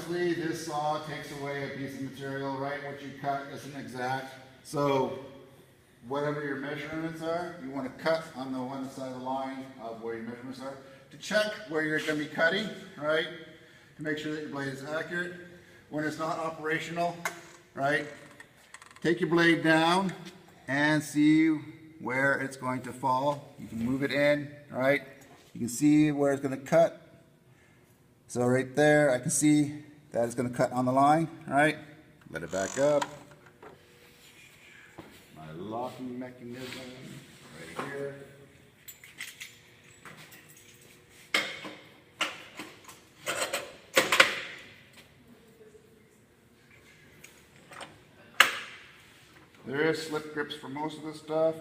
obviously this saw takes away a piece of material, right? What you cut isn't exact. So whatever your measurements are, you want to cut on the one side of the line of where your measurements are to check where you're going to be cutting, right? To make sure that your blade is accurate. When it's not operational, right? Take your blade down and see where it's going to fall. You can move it in, right? You can see where it's going to cut. So right there, I can see that it's going to cut on the line, right? Let it back up. My locking mechanism right here. There is slip grips for most of this stuff.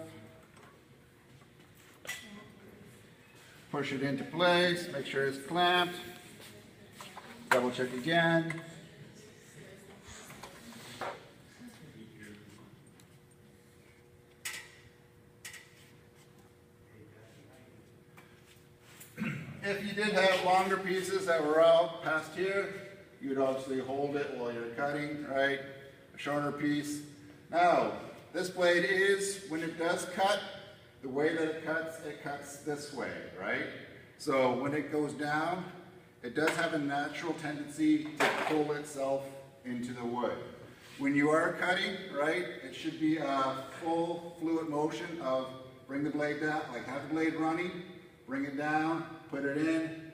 Push it into place, make sure it's clamped. Double check again. If you did have longer pieces that were out past here, you would obviously hold it while you're cutting, right? A shorter piece. Now, this blade is, when it does cut, the way that it cuts this way, right? So when it goes down, it does have a natural tendency to pull itself into the wood. When you are cutting, right, it should be a full fluid motion of bring the blade down, like have the blade running, bring it down, put it in,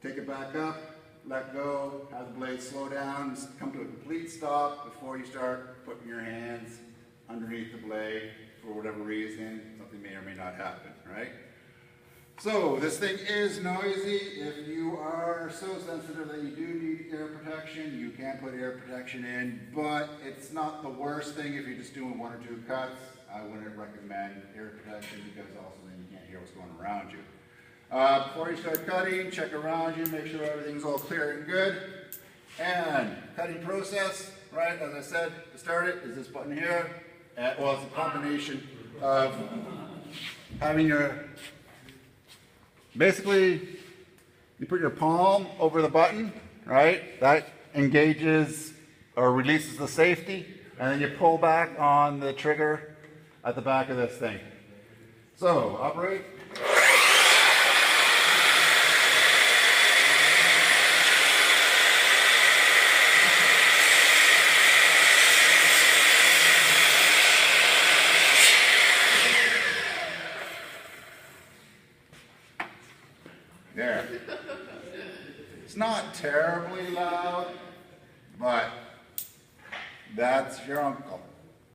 take it back up, let go, have the blade slow down, come to a complete stop before you start putting your hands underneath the blade for whatever reason. Something may or may not happen, right? So this thing is noisy. If you are so sensitive that you do need ear protection, you can put ear protection in, but it's not the worst thing if you're just doing one or two cuts. I wouldn't recommend ear protection because also then you can't hear what's going around you. Before you start cutting, check around you, make sure everything's all clear and good. And cutting process, right, as I said, to start it is this button here. Well, it's a combination of having your, basically, you put your palm over the button, right? That engages or releases the safety, and then you pull back on the trigger at the back of this thing. So, operate. There. It's not terribly loud, but that's your uncle.